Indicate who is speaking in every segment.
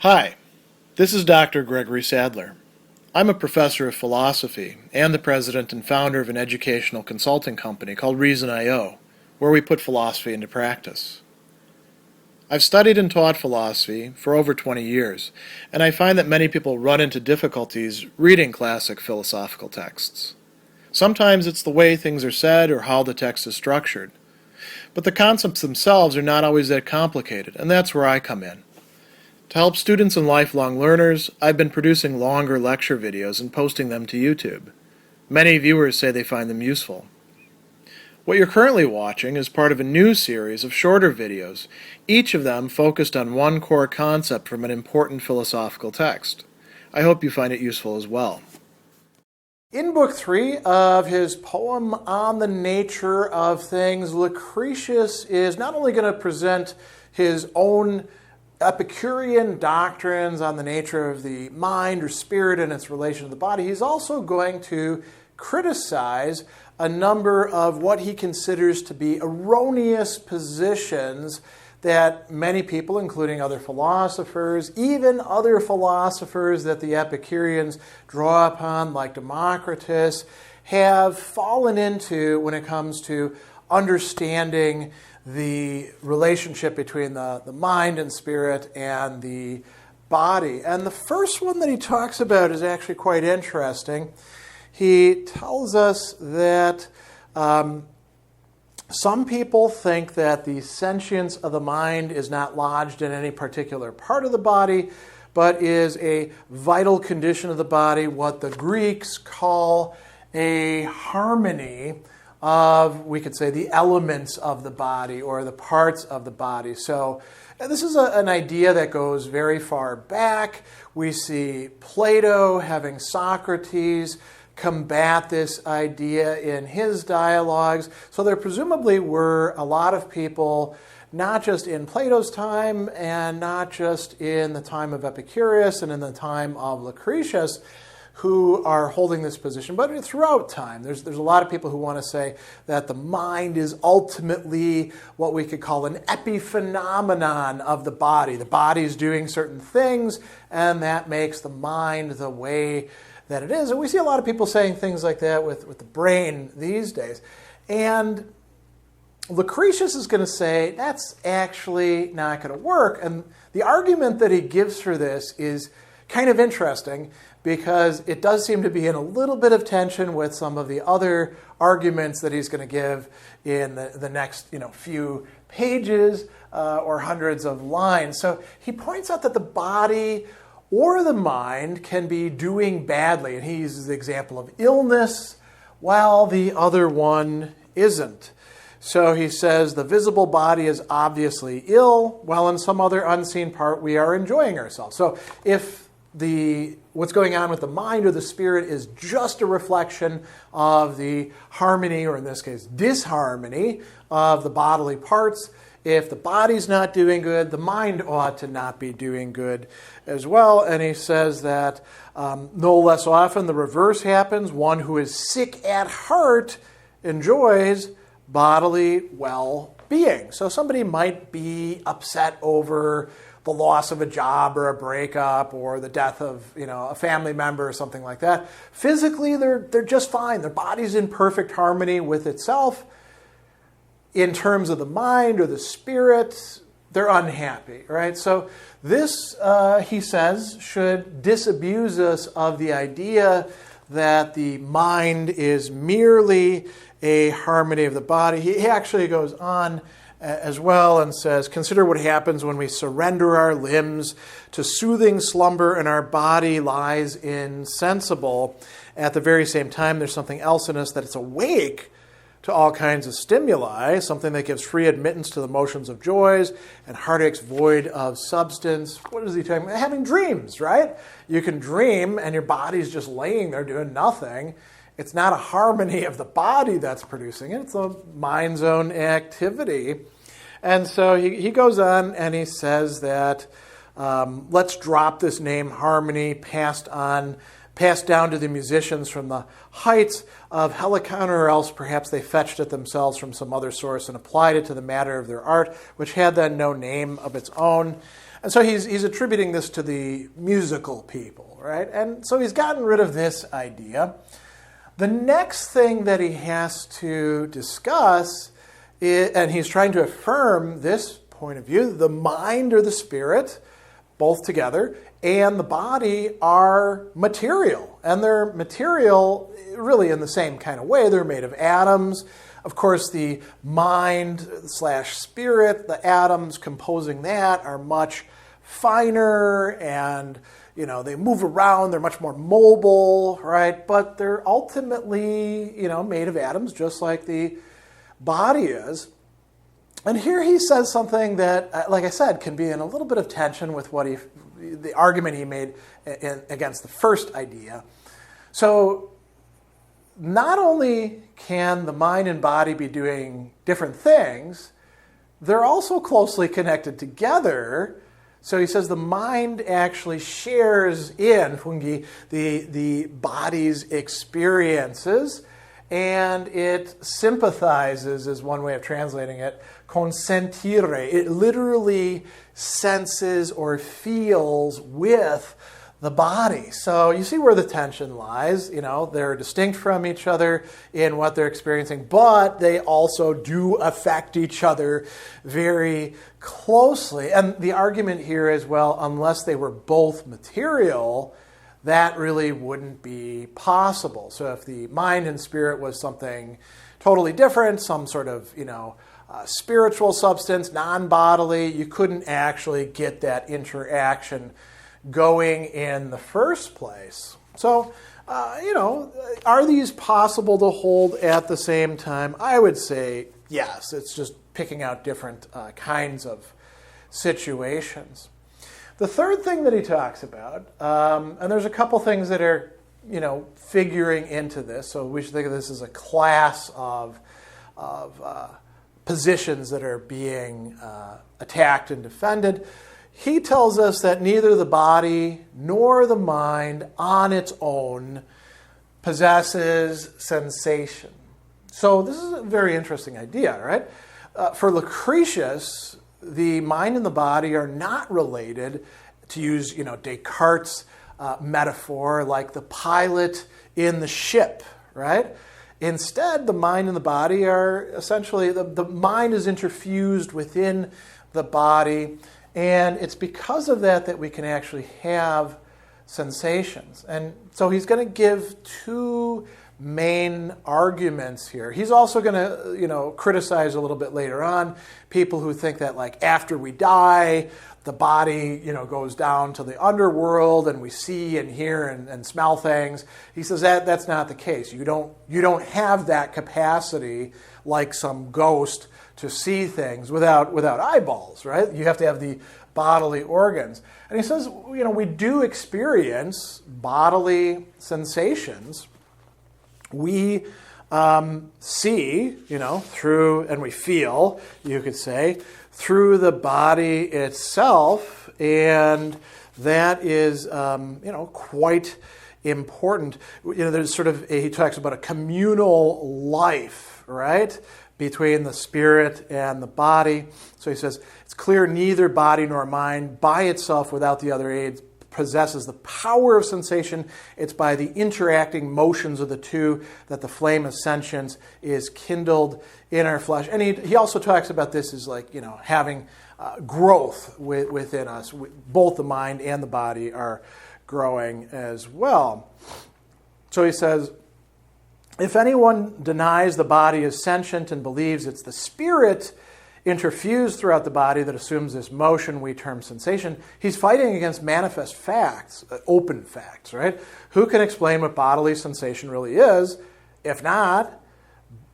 Speaker 1: Hi, this is Dr. Gregory Sadler. I'm a professor of philosophy and the president and founder of an educational consulting company called Reason.io, where we put philosophy into practice. I've studied and taught philosophy for over 20 years, and I find that many people run into difficulties reading classic philosophical texts. Sometimes it's the way things are said or how the text is structured. But the concepts themselves are not always that complicated, and that's where I come in. To help students and lifelong learners, I've been producing longer lecture videos and posting them to YouTube. Many viewers say they find them useful. What you're currently watching is part of a new series of shorter videos, each of them focused on one core concept from an important philosophical text. I hope you find it useful as well. In Book 3 of his poem On the Nature of Things, Lucretius is not only going to present his own Epicurean doctrines on the nature of the mind or spirit and its relation to the body, he's also going to criticize a number of what he considers to be erroneous positions that many people, including other philosophers, even other philosophers that the Epicureans draw upon, like Democritus, have fallen into when it comes to understanding the relationship between the mind and spirit and the body. And the first one that he talks about is actually quite interesting. He tells us that some people think that the sentience of the mind is not lodged in any particular part of the body, but is a vital condition of the body, what the Greeks call a harmony of, we could say, the elements of the body or the parts of the body. So this is an idea that goes very far back. We see Plato having Socrates combat this idea in his dialogues. So there presumably were a lot of people, not just in Plato's time and not just in the time of Epicurus and in the time of Lucretius, who are holding this position, but throughout time. There's a lot of people who want to say that the mind is ultimately what we could call an epiphenomenon of the body. The body is doing certain things, and that makes the mind the way that it is. And we see a lot of people saying things like that with the brain these days. And Lucretius is going to say that's actually not going to work. And the argument that he gives for this is kind of interesting, because it does seem to be in a little bit of tension with some of the other arguments that he's going to give in the next few pages or hundreds of lines. So he points out that the body or the mind can be doing badly, and he uses the example of illness, while the other one isn't. So he says the visible body is obviously ill, while in some other unseen part we are enjoying ourselves. So if what's going on with the mind or the spirit is just a reflection of the harmony, or in this case, disharmony of the bodily parts, if the body's not doing good, the mind ought to not be doing good as well. And he says that no less often the reverse happens. One who is sick at heart enjoys bodily well-being. So somebody might be upset over the loss of a job or a breakup or the death of a family member or something like that. Physically, they're just fine. Their body's in perfect harmony with itself. In terms of the mind or the spirit, they're unhappy, right? So this, he says, should disabuse us of the idea that the mind is merely a harmony of the body. He actually goes on as well and says, consider what happens when we surrender our limbs to soothing slumber and our body lies insensible. At the very same time, there's something else in us that it's awake to all kinds of stimuli, something that gives free admittance to the motions of joys and heartaches void of substance. What is he talking about? Having dreams, right? You can dream and your body's just laying there doing nothing. It's not a harmony of the body that's producing it. It's the mind's own activity. And so he goes on and he says that let's drop this name harmony passed down to the musicians from the heights of Helicon, or else perhaps they fetched it themselves from some other source and applied it to the matter of their art, which had then no name of its own. And so he's attributing this to the musical people, right? And so he's gotten rid of this idea. The next thing that he has to discuss, and he's trying to affirm this point of view, the mind or the spirit, both together, and the body are material. And they're material really in the same kind of way. They're made of atoms. Of course, the mind/spirit, the atoms composing that are much finer and, they move around. They're much more mobile, right? But they're ultimately, made of atoms just like the body is. And here he says something that, like I said, can be in a little bit of tension with the argument he made against the first idea. So not only can the mind and body be doing different things, they're also closely connected together. So he says the mind actually shares in fungi the body's experiences, and it sympathizes, is one way of translating it, consentire. It literally senses or feels with the body. So you see where the tension lies. They're distinct from each other in what they're experiencing, but they also do affect each other very closely. And the argument here is, well, unless they were both material, that really wouldn't be possible. So if the mind and spirit was something totally different, some sort of, spiritual substance, non-bodily, you couldn't actually get that interaction going in the first place. So, are these possible to hold at the same time? I would say yes. It's just picking out different kinds of situations. The third thing that he talks about, and there's a couple things that are, figuring into this, so we should think of this as a class of positions that are being attacked and defended. He tells us that neither the body nor the mind on its own possesses sensation. So this is a very interesting idea, right? For Lucretius, the mind and the body are not related, to use Descartes' metaphor, like the pilot in the ship, right? Instead, the mind and the body are essentially, the mind is interfused within the body, and it's because of that we can actually have sensations. And so he's going to give two main arguments here. He's also going to, criticize a little bit later on people who think that, like, after we die, the body, goes down to the underworld and we see and hear and smell things. He says that's not the case. You don't have that capacity like some ghost to see things without eyeballs, right? You have to have the bodily organs. And he says, we do experience bodily sensations. We see, through, and we feel, you could say, through the body itself, and that is, quite important. There's he talks about a communal life, right, between the spirit and the body. So he says, it's clear neither body nor mind by itself without the other aids possesses the power of sensation. It's by the interacting motions of the two that the flame of sentience is kindled in our flesh. And he also talks about this as having growth within us. Both the mind and the body are growing as well. So he says, if anyone denies the body is sentient and believes it's the spirit interfused throughout the body that assumes this motion we term sensation, he's fighting against manifest facts, open facts, right? Who can explain what bodily sensation really is, if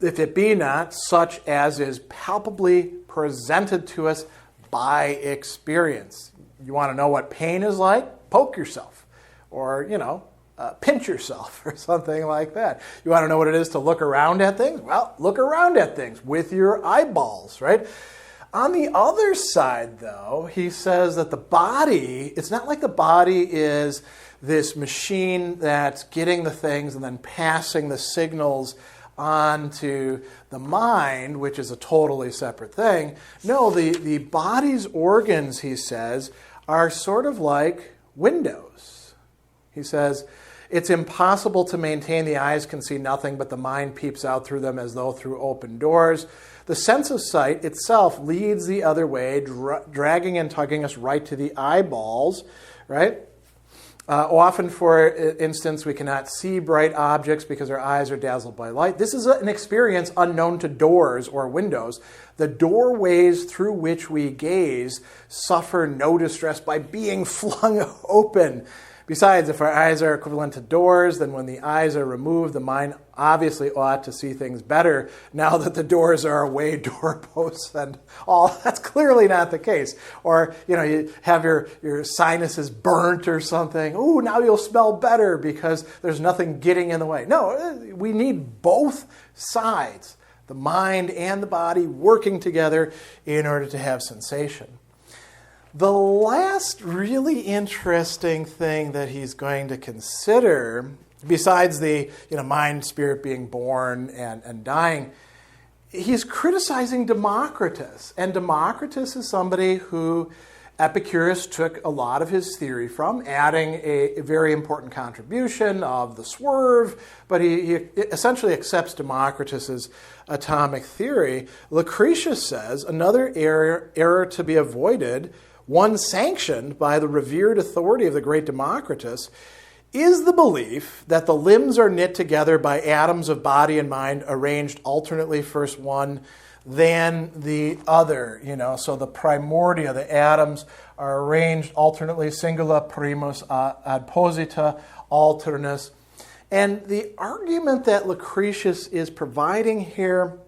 Speaker 1: it be not such as is palpably presented to us by experience? You want to know what pain is like? Poke yourself, or, pinch yourself or something like that. You want to know what it is to look around at things? Well, look around at things with your eyeballs, right? On the other side, though, he says that the body, it's not like the body is this machine that's getting the things and then passing the signals on to the mind, which is a totally separate thing. No, the body's organs, he says, are sort of like windows. He says, it's impossible to maintain. The eyes can see nothing, but the mind peeps out through them as though through open doors. The sense of sight itself leads the other way, dragging and tugging us right to the eyeballs, right? Often, for instance, we cannot see bright objects because our eyes are dazzled by light. This is an experience unknown to doors or windows. The doorways through which we gaze suffer no distress by being flung open. Besides, if our eyes are equivalent to doors, then when the eyes are removed, the mind obviously ought to see things better now that the doors are away, doorposts and all. That's clearly not the case. Or, you have your sinuses burnt or something. Ooh, now you'll smell better because there's nothing getting in the way. No, we need both sides, the mind and the body, working together in order to have sensation. The last really interesting thing that he's going to consider, besides the mind, spirit being born and dying, he's criticizing Democritus. And Democritus is somebody who Epicurus took a lot of his theory from, adding a very important contribution of the swerve, but he essentially accepts Democritus's atomic theory. Lucretius says, another error to be avoided, one sanctioned by the revered authority of the great Democritus, is the belief that the limbs are knit together by atoms of body and mind arranged alternately, first one, then the other. So the primordia, the atoms, are arranged alternately, singula primus ad posita alternus. And the argument that Lucretius is providing here,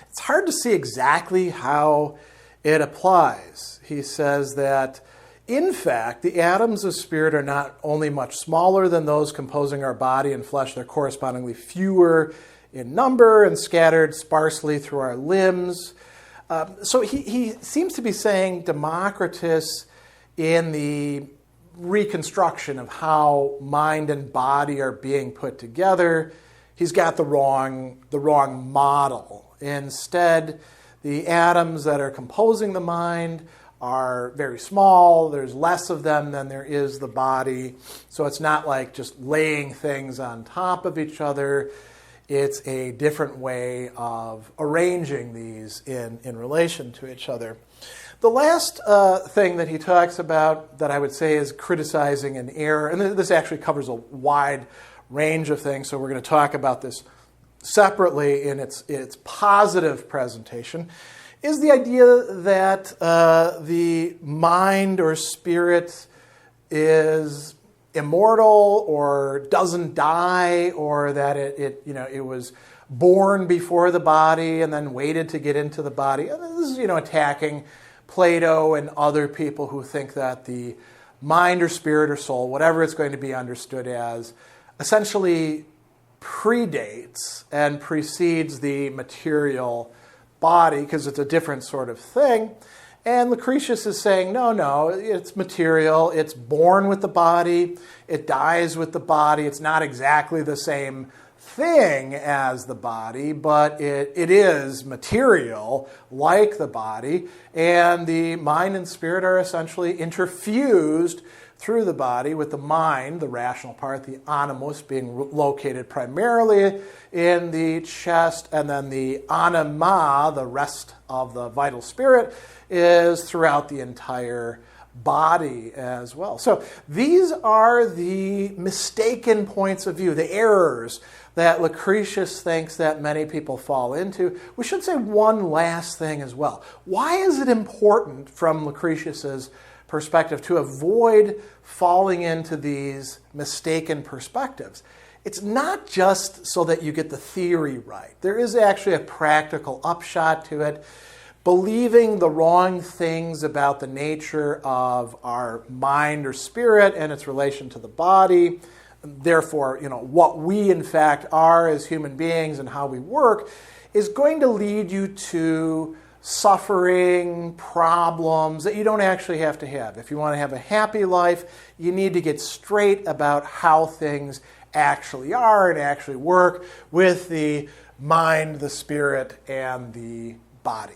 Speaker 1: it's hard to see exactly how it applies. He says that, in fact, the atoms of spirit are not only much smaller than those composing our body and flesh, they're correspondingly fewer in number and scattered sparsely through our limbs. So he seems to be saying Democritus, in the reconstruction of how mind and body are being put together, he's got the wrong model. Instead, the atoms that are composing the mind are very small. There's less of them than there is the body. So it's not like just laying things on top of each other. It's a different way of arranging these in relation to each other. The last thing that he talks about that I would say is criticizing an error, and this actually covers a wide range of things, so we're going to talk about this separately in its positive presentation, is the idea that the mind or spirit is immortal or doesn't die, or that it was born before the body and then waited to get into the body. And this is attacking Plato and other people who think that the mind or spirit or soul, whatever it's going to be understood as, essentially predates and precedes the material body because it's a different sort of thing. And Lucretius is saying, no, it's material. It's born with the body. It dies with the body. It's not exactly the same thing as the body, but it is material like the body. And the mind and spirit are essentially interfused through the body, with the mind, the rational part, the animus, being located primarily in the chest, and then the anima, the rest of the vital spirit, is throughout the entire body as well. So these are the mistaken points of view, the errors that Lucretius thinks that many people fall into. We should say one last thing as well. Why is it important from Lucretius's perspective to avoid falling into these mistaken perspectives? It's not just so that you get the theory right. There is actually a practical upshot to it. Believing the wrong things about the nature of our mind or spirit and its relation to the body, therefore, what we in fact are as human beings and how we work, is going to lead you to suffering, problems that you don't actually have to have. If you want to have a happy life, you need to get straight about how things actually are and actually work with the mind, the spirit, and the body.